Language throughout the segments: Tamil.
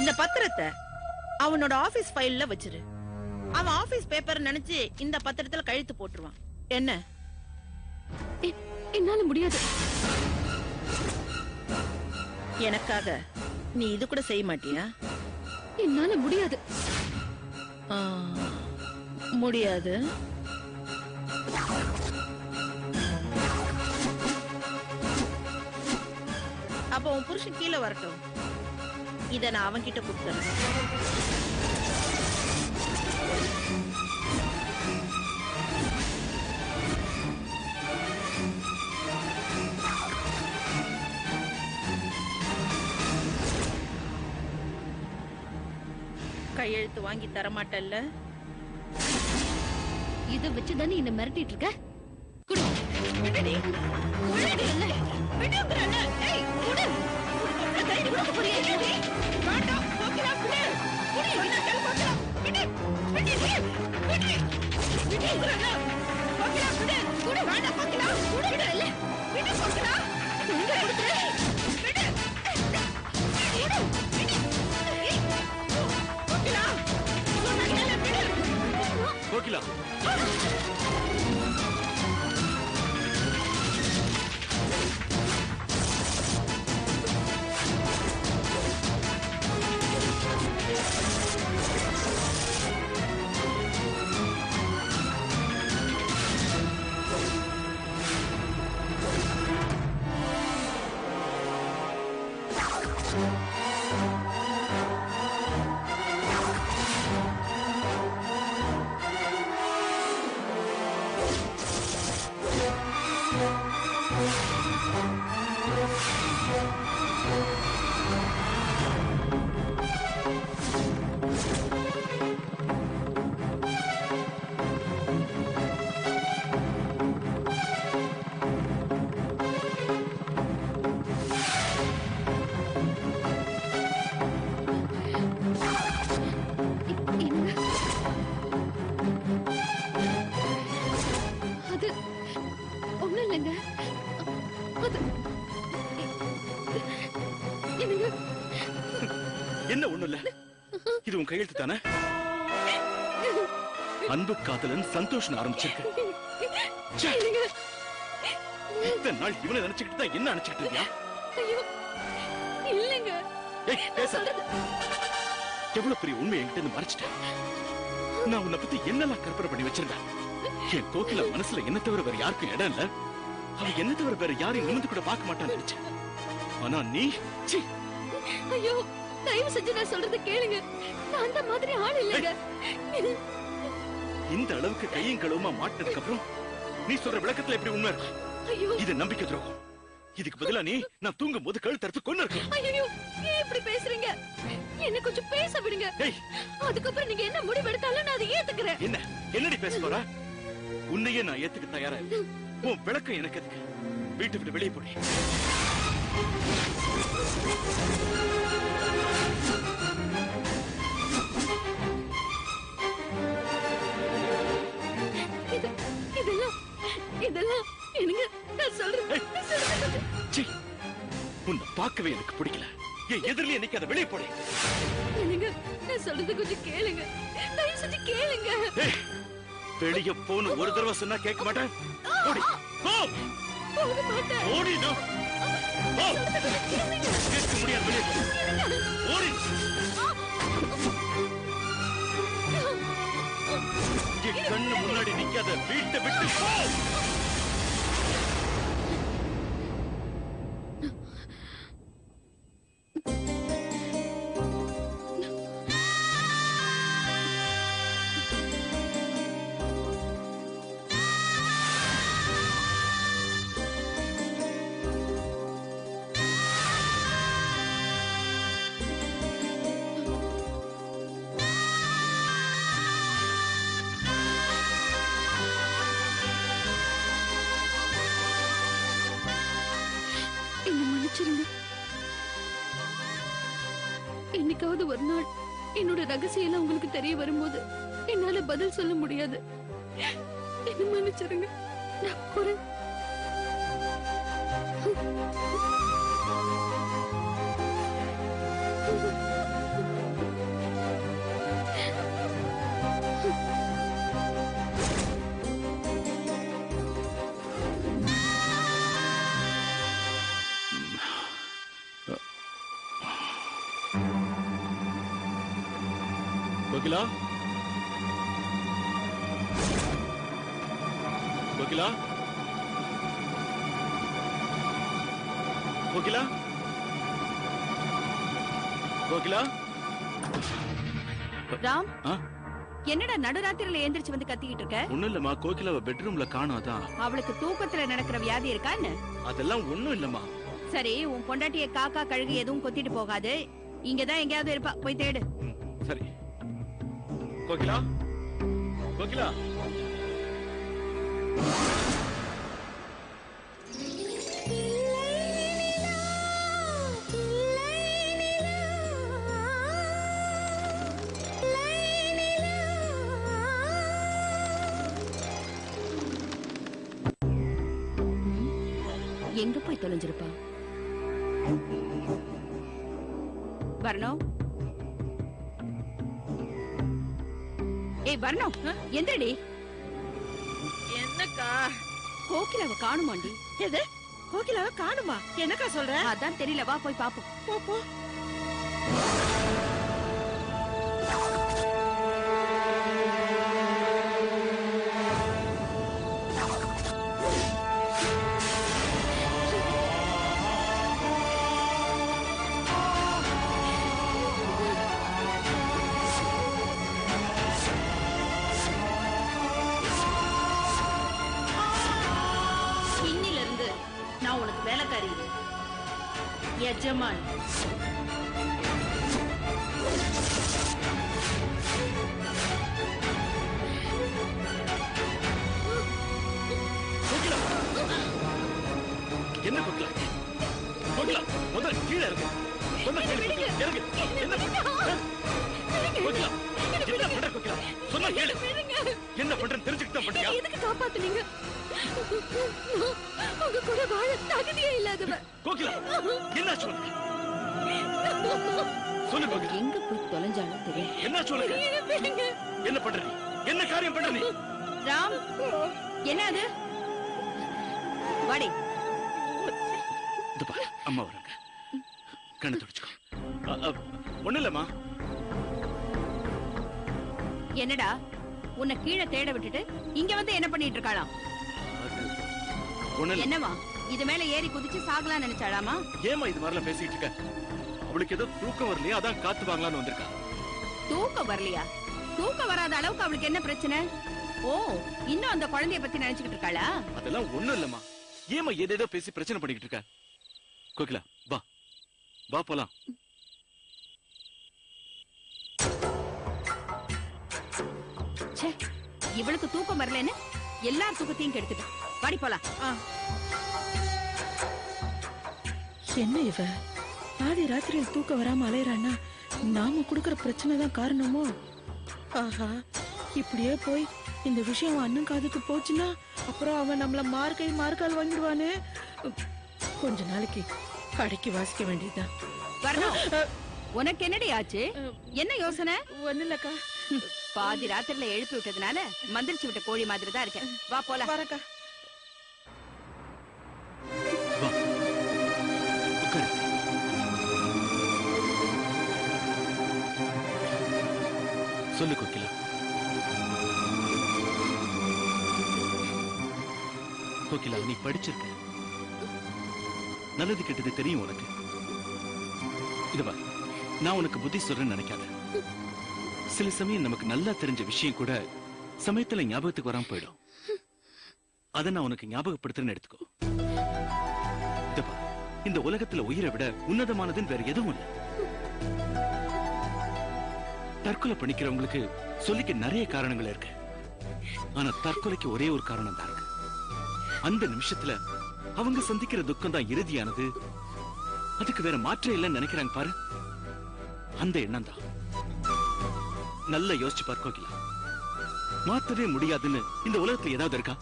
இந்த பத்திரத்தை அவனோட ஆபீஸ் ஃபைல்ல வச்சிரு. அவன் ஆபீஸ் பேப்பர் நினைச்சு இந்த பத்திரத்துல கழுத்து போட்டுருவான். என்ன? என்னால முடியாது. எனக்காக நீ இது கூட செய்ய மாட்டியா? என்னால முடியாது. முடியாது. அப்ப உன் புருஷன் கீழே வரட்டும். இத நான் அவன்கிட்ட கொடுத்துறேன். கையெழுத்து வாங்கி தரமாட்டல்ல? இத வச்சுதானே என்ன மிரட்டிட்டு இருக்க? குடு. விடுடி. விடுடி. விடுங்கறல. ஏய், குடு. குடு. கையில கொடுக்க போறியா? விடுடி. வேண்டாம். போக்கலாம் குடு. குடு. என்ன கல் போக்கலாம். விடு. விடுடி. விடு. விடுங்கறல. போக்கலாம் குடு. குடு. வேண்டாம் போக்கலாம். குடுங்கறல. விடு போக்கலாம். எங்க குடுத்து? விடு. விடு. விடு. போக்கலாம். போக்கலாம் விடு. போக்கலாம். என்ன ஒண்ணு இல்ல. இது உன் கையெழுத்து தானே? அன்பு காதலன் சந்தோஷம் ஆரம்பிச்சிருக்கு. இத்தனை நாள் இவனை நினைச்சுக்கிட்டு தான் என்ன நினைச்சுக்கிட்டு இருக்கியா? எவ்வளவு பெரிய உண்மை என்கிட்ட இருந்து மறைச்சிட்டேன். நான் உன்னை பத்தி என்னெல்லாம் கற்பனை பண்ணி வச்சிருந்தேன். என் கோகில மனசுல என்ன தவிர வேற யாருக்கும் இடம் இல்ல. அவ என்ன தவிர வேற யாரையும் நிமிந்து கூட பார்க்க மாட்டான்னு நினைச்சேன். ஆனா நீ ஐயோ, தயவு செஞ்சு நான் சொல்றத கேளுங்க. நான் அந்த மாதிரி ஆள் இல்லங்க. இந்த அளவுக்கு கையும் களவுமா மாட்டினதுக்கு அப்புறம் நீ சொல்ற விளக்கத்துல எப்படி உண்மை இருக்கு? ஐயோ, இது நம்பிக்கை துரோகம். இதுக்கு பதிலா நீ நான் தூங்கும் போது கழுத்து அறுத்து கொன்னு இருக்கு. ஐயோ, ஏன் இப்படி பேசுறீங்க? என்ன கொஞ்சம் பேச விடுங்க. அதுக்கப்புறம் நீங்க என்ன முடிவு எடுத்தாலும் நான் அதை ஏத்துக்கிறேன். என்ன என்னடி பேச போற? உன்னையே நான் ஏத்துக்க தயாரா இருக்கேன். உன் விளக்கம் எனக்கு எதுக்கு? வீட்டு விட்டு வெளியே போடி. இதெல்லாம் என்னங்க நான் சொல்றேன். உன்னை பார்க்கவே எனக்கு பிடிக்கல. என் எதிரிலே நிக்காத, வெளியே போடி. என்னங்க நான் சொல்றது கொஞ்சம் கேளுங்க. தயவு செஞ்சு கேளுங்க. வெளியே போன்னு ஒரு தடவை சொன்னா கேட்க மாட்டேன். ஓடி போ. போக மாட்டேன். ஓடி நோ. போ. கேட்க முடியாது, வெளியே போ. ஓடி. என் கண்ணு முன்னாடி நிக்காத, வீட்டை விட்டு போ. என்னைக்காவது ஒரு நாள் என்னோட ரகசியம் எல்லாம் உங்களுக்கு தெரிய வரும்போது என்னால பதில் சொல்ல முடியாது. என்ன மன்னிச்சிருங்க. நான் போறேன். கோகிலா கோகிலா கோகிலா கோகிலா ராம் ஆ? என்னடா நடுராத்திரில எந்திரிச்சு வந்து கத்திக்கிட்டு இருக்க? ஒண்ணும் இல்லம்மா, கோகிலாவை பெட்ரூம்ல காணோம். அவளுக்கு தூக்கத்துல நடக்கிற வியாதி இருக்கான்னு? அதெல்லாம் ஒண்ணும் இல்லம்மா. சரி, உன் பொண்டாட்டிய காக்கா கழுகு எதுவும் கொத்திட்டு போகாது. இங்கதான் எங்கேயாவது இருப்பா, போய் தேடு. சரி. கோகிலா கோகிலா எங்க போய் தொலைஞ்சிருப்பா? வரணும். ஏய் வரணும், எந்திரடி. என்னக்கா? கோகிலாவை காணுமாண்டி? எது? கோகிலாவை காணுமா? என்னக்கா சொல்ற? அதான் தெரியல, வா போய் பாப்போம். போ போ. நான் உனக்கு வேலைக்காரி, எஜமான். என்ன கோகிலா? கோகிலா முதல்ல கீழே இருக்கு. சொன்ன கேளு கோகிலா, இறங்கு. என்ன கோகிலா? என்ன பண்ற கோகிலா? சொன்ன கேளு. என்ன பண்றேன்னு தெரிஞ்சுக்கிட்டு தான் பண்றியா? எதுக்கு காப்பாத்துனீங்க? உங்க கூட வாழ தகுதியே இல்லாதவ. கோகிலா என்ன சொல்லுங்க? சொல்லு கோகிலா. எங்க போய் தொலைஞ்சாலும் தெரியும். என்ன சொல்லுங்க? என்ன பண்ற நீ? என்ன காரியம் பண்ற நீ? ராம், என்ன அது? வாடி. இது பாரு, அம்மா வராங்க. கண்ணை தொடச்சுக்கோ. ஒண்ணு இல்லம்மா. என்னடா, உன்னை கீழே தேட விட்டுட்டு இங்க வந்து என்ன பண்ணிட்டு இருக்காளாம்? என்னவா, இது மேல ஏறி குதிச்சு சாகலாம் நினைச்சாளாமா? ஏமா இது மாதிரிலாம் பேசிட்டு இருக்க? அவளுக்கு ஏதோ தூக்கம் வரலையா, அதான் காத்து வாங்கலாம்னு வந்திருக்கா. தூக்கம் வரலையா? தூக்கம் வராத அளவுக்கு அவளுக்கு என்ன பிரச்சனை? ஓ, இன்னும் அந்த குழந்தைய பத்தி நினைச்சுக்கிட்டு இருக்காளா? அதெல்லாம் ஒண்ணும் இல்லம்மா. ஏமா ஏதேதோ பேசி பிரச்சனை பண்ணிக்கிட்டு இருக்க? கோகிலா வா, வா போலாம். ச்சே, இவளுக்கு தூக்கம் வரலன்னு எல்லார் தூக்கத்தையும் கெடுத்துட்டு. வாடி போலாம். என்ன இவ பாதி ராத்திரியில் தூக்க வராம அலையறானா? நாம குடுக்கற பிரச்சனை தான் காரணமோ? ஆஹா, இப்படியே போய் இந்த விஷயம் அண்ணன் காதுக்கு போச்சுன்னா அப்புறம் அவன் நம்மள மார்க்கால் வாங்கிடுவானே. கொஞ்ச நாளைக்கு அடக்கி வாசிக்க வேண்டியதுதான். வரணும். உனக்கு என்னடி ஆச்சு? என்ன யோசனை? ஒண்ணு இல்லக்கா. பாதி ராத்திரில எழுப்பி விட்டதுனால மந்திரிச்சு விட்ட கோழி மாதிரி தான் இருக்க. வா போலாம். வரக்கா. வா உட்காரு. சொல்லு கோகிலா. கோகிலா, நீ படிச்சிருக்க, நல்லது கெட்டது தெரியும் உனக்கு. இது வா, நான் உனக்கு புத்தி சொல்றேன்னு நினைக்காத. சில சமயம் நமக்கு நல்லா தெரிஞ்ச விஷயம் கூட சமயத்துல ஞாபகத்துக்கு வராம போயிடும். அதை நான் உனக்கு ஞாபகப்படுத்துறேன்னு எடுத்துக்கோ. இது வா, இந்த உலகத்துல உயிரை விட உன்னதமானதுன்னு வேற எதுவும் இல்லை. தற்கொலை பண்ணிக்கிறவங்களுக்கு சொல்லிக்க நிறைய காரணங்கள் இருக்கு. ஆனா தற்கொலைக்கு ஒரே ஒரு காரணம் தான் இருக்கு. அந்த நிமிஷத்துல அவங்க சந்திக்கிற துக்கம் தான் இறுதியானது, அதுக்கு வேற மாற்றம் இல்லைன்னு நினைக்கிறாங்க பாரு. அந்த எண்ணம் தான். நல்லா யோசிச்சு பார் கோகிலா. மாத்தவே முடியாதுன்னு இந்த உலகத்துல ஏதாவது இருக்கா?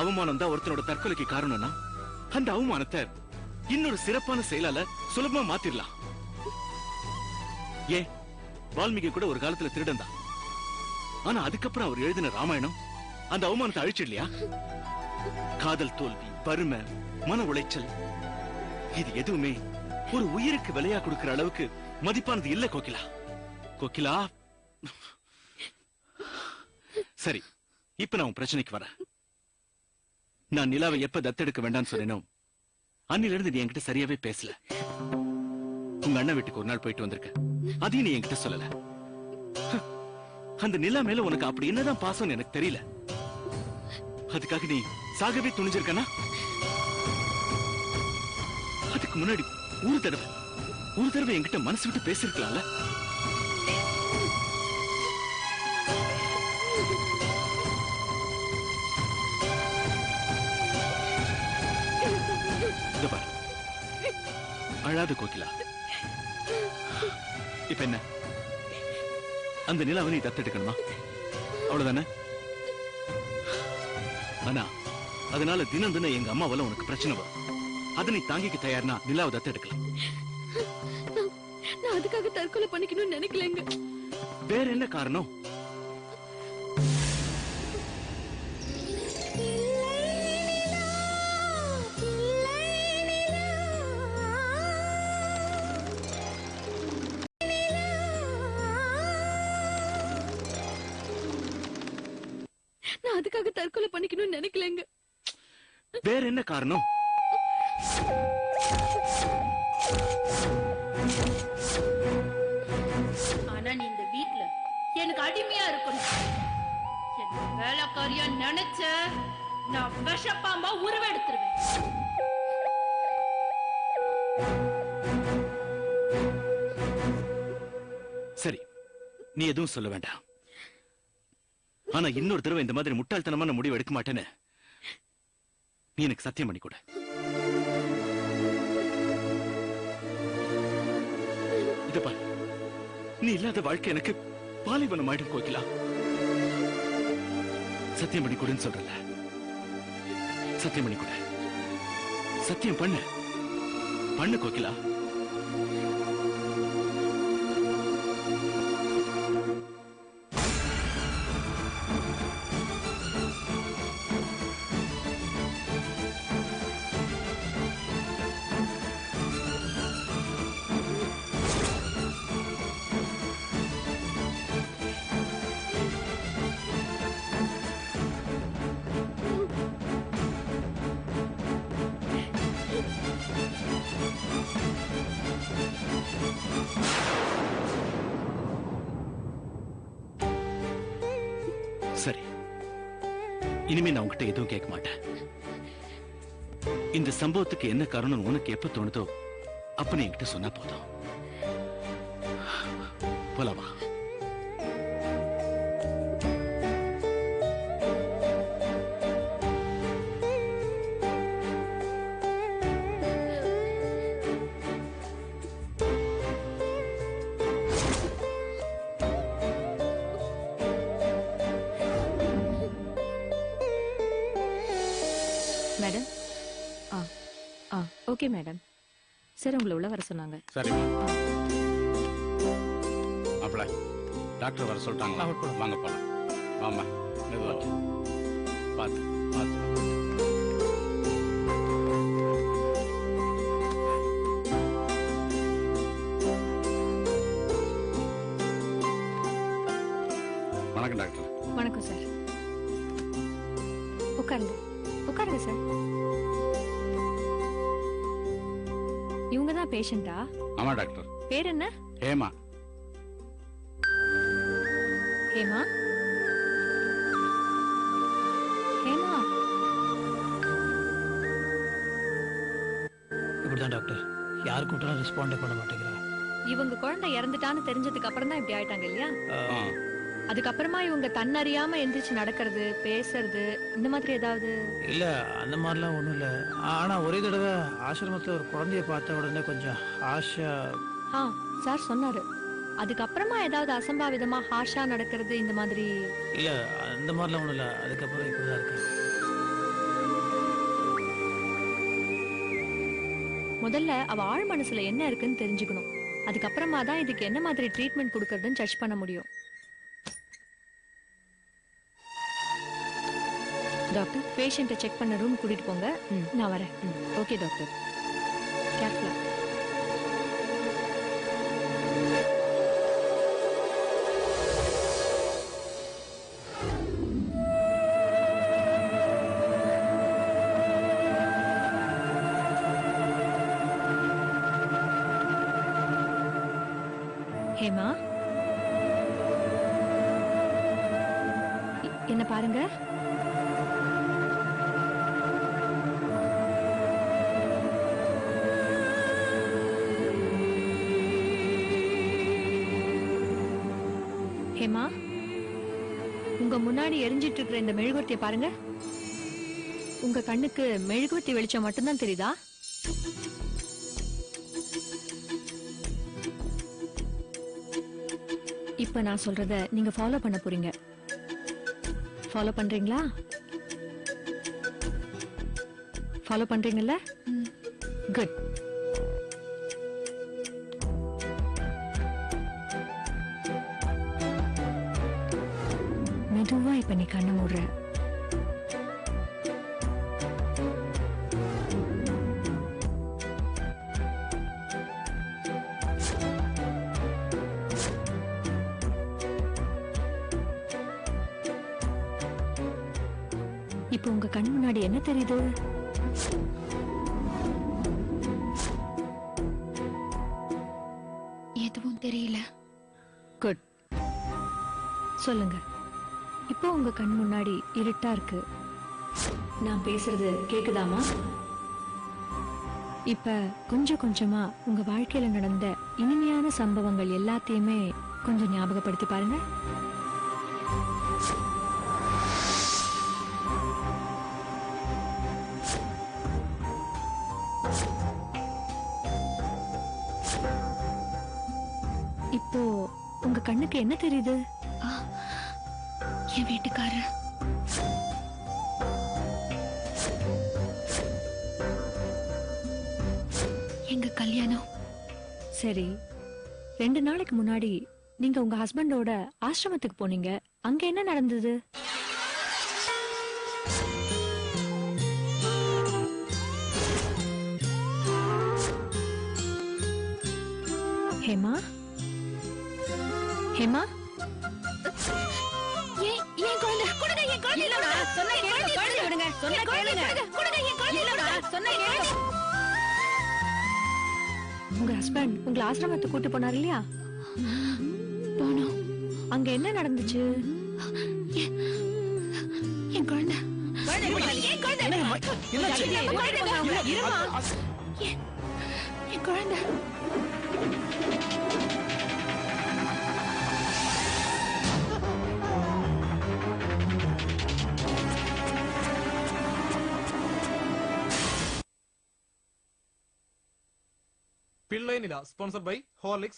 அவமானம் தான் ஒருத்தனோட தற்கொலைக்கு காரணம்னா அந்த அவமானத்தை இன்னொரு சிறப்பான செயலால சுலபமா மாத்திரலாம். ஏன், வால்மீகி கூட ஒரு காலத்துல திருடன் தான். ஆனா அதுக்கப்புறம் அவர் எழுதின ராமாயணம் அந்த அவமானத்தை அழிச்சிடலையா? காதல் தோல்வி, வறுமை, மன உளைச்சல், இது எதுவுமே ஒரு உயிருக்கு விலையா கொடுக்கிற அளவுக்கு மதிப்பானது இல்ல கோகிலா. கோகிலா, சரி, இப்ப நான் உன் பிரச்சனைக்கு வரேன். நான் நிலாவை எப்ப தத்தெடுக்க வேண்டாம்னு சொன்னேனோ அன்னில இருந்து நீ என்கிட்ட சரியாவே பேசல. உங்க அண்ணன் வீட்டுக்கு ஒரு நாள் போயிட்டு வந்திருக்க, அதையும் நீ என்கிட்ட சொல்லல. அந்த நிலா மேல உனக்கு அப்படி என்னதான் பாசம்னு எனக்கு தெரியல. அதுக்காக நீ சாகவே துணிஞ்சிருக்கனா? அதுக்கு முன்னாடி ஒரு தடவை என்கிட்ட மனசு விட்டு பேசிருக்கலாம்ல. இதோ பாரு, அழாத கோகிலா. இப்ப என்ன, அந்த நிலாவை நீ தத்தெடுக்கணுமா? அவ்வளவுதானே? ஆனா அதனால தினம் தினம் எங்க அம்மாவால உனக்கு பிரச்சனை வரும். அதை நீ தாங்கிக்க தயார்னா நிலாவை தத்தெடுக்கலாம். நான் அதுக்காக தற்கொலை பண்ணிக்கணும்னு நினைக்கலங்க. வேற என்ன காரணம்? நான் அதுக்காக தற்கொலை பண்ணிக்கணும்னு நினைக்கலங்க. வேற என்ன காரணம்? ஆனா நீ இந்த வீட்ல எனக்கு அடிமையா இருக்கணும். என்ன வேலைக்காரியா நினைச்ச நான் விஷப்பாம்பா உருவெடுத்துருவேன். சரி, நீ எதுவும் சொல்ல வேண்டாம். ஆனா இன்னொரு தடவை இந்த மாதிரி முட்டாள்தனமான முடிவு எடுக்க மாட்டேன்னு நீ எனக்கு சத்தியம் பண்ணி கொடு. இத பாரு, நீ இல்லாத வாழ்க்கை எனக்கு பாலைவனம் ஆயிடும் கோகிலா. சத்தியம் பண்ணி கொடுன்னு சொல்றல. சத்தியம் பண்ணி கொடு. சத்தியம் பண்ணு கோகிலா. சரி, இனிமே நான் உங்ககிட்ட எதுவும் கேட்க மாட்டேன். இந்த சம்பவத்துக்கு என்ன காரணம் உனக்கு எப்ப தோணுதோ அப்ப நீ என்கிட்ட சொன்னா போதும். போலாமா? மேடம். Okay madam. சார் உங்களை உள்ள வர சொன்னாங்க. சரிம்மா. அப்பல டாக்டர் வர சொல்லிட்டாங்களா? வாங்க போலாம். வாமா, மெதுவா பார்த்து பார்த்து. வணக்கம் டாக்டர். வணக்கம் சார். உட்காருங்க சார். இவங்க தான் பேஷண்டா? ஆமா டாக்டர். பேர் என்ன? ஹேமா. ஹேமா? ஹேமா இப்படிதான் டாக்டர், யார் கூப்பிட்டாலும் ரெஸ்பாண்டே பண்ண மாட்டேங்கிறா. இவங்க குழந்தை இறந்துட்டான்னு தெரிஞ்சதுக்கு அப்புறம் தான் இப்படி ஆயிட்டாங்க இல்லையா? அதுக்கப்புறமா இவங்க தன்னறியாம எந்திரிச்சு நடக்கிறது, பேசுறது, இந்த மாதிரி ஏதாவது? இல்ல, அந்த மாதிரிலாம் ஒண்ணும் இல்ல. ஆனா ஒரே தடவை ஆசிரமத்துல ஒரு குழந்தைய பார்த்த உடனே கொஞ்சம் ஆஷா. சார் சொன்னாரு. அதுக்கப்புறமா ஏதாவது அசம்பாவிதமா ஹாஷா நடக்கிறது இந்த மாதிரி? இல்ல, அந்த மாதிரிலாம் ஒண்ணும் இல்ல. அதுக்கப்புறம் இப்படிதான் இருக்கு. முதல்ல அவ ஆழ் மனசுல என்ன இருக்குன்னு தெரிஞ்சுக்கணும். அதுக்கப்புறமா தான் இதுக்கு என்ன மாதிரி ட்ரீட்மெண்ட் கொடுக்கறதுன்னு ஜட்ஜ் பண்ண முடியும். டாக்டர், பேஷண்ட்டை செக் பண்ண ரூம் கூட்டிட்டு போங்க. நான் வரேன். Okay doctor. கேர்ஃபுல்லா. ஹேமா, என்ன பாருங்க. ஹேமா, உங்க முன்னாடி எரிஞ்சிட்டு இருக்கிற இந்த மெழுகுவர்த்தியை பாருங்க. உங்க கண்ணுக்கு மெழுகுவர்த்தி வெளிச்சம் மட்டும்தான் தெரியுதா? இப்ப நான் சொல்றத நீங்க ஃபாலோ பண்ண போறீங்க. ஃபாலோ பண்றீங்களா? ஃபாலோ பண்றீங்கல்ல? குட். மெதுவா இப்ப நீ கண்ணை மூடுற. இப்ப உங்க கண் முன்னாடி என்ன தெரியுது? எதுவும் தெரியல. குட். சொல்லுங்க. இப்போ உங்க கண் முன்னாடி இருட்டா இருக்கு. நான் பேசுறது கேக்குதாமா? இப்ப கொஞ்சம் கொஞ்சமா உங்க வாழ்க்கையில நடந்த இனிமையான சம்பவங்கள் எல்லாத்தையுமே கொஞ்சம் ஞாபகப்படுத்தி பாருங்க. இப்போ உங்க கண்ணுக்கு என்ன தெரியுது? என் வீட்டுக்காரர். எங்க கல்யாணம். சரி, 2 நாளைக்கு முன்னாடி நீங்க உங்க ஹஸ்பண்டோட ஆசிரமத்துக்கு போனீங்க. அங்க என்ன நடந்தது? ஹேமா, ஹேமா, என் குழந்தை கொடுங்க, என் குழந்தை இல்லடா. சொன்னா கேளுங்க, குழந்தை விடுங்க. சொன்னா கேளுங்க. கொடுங்க, என் குழந்தை இல்லடா. சொன்னா கேளுங்க. உங்க ஹஸ்பண்ட் உங்களை ஆசிரமத்துக்கு கூட்டு போனார் இல்லையா? போனோம். அங்க என்ன நடந்துச்சு? என் குழந்தை. என் குழந்தை. என் குழந்தை. Pillai Nila, sponsored by Horlicks.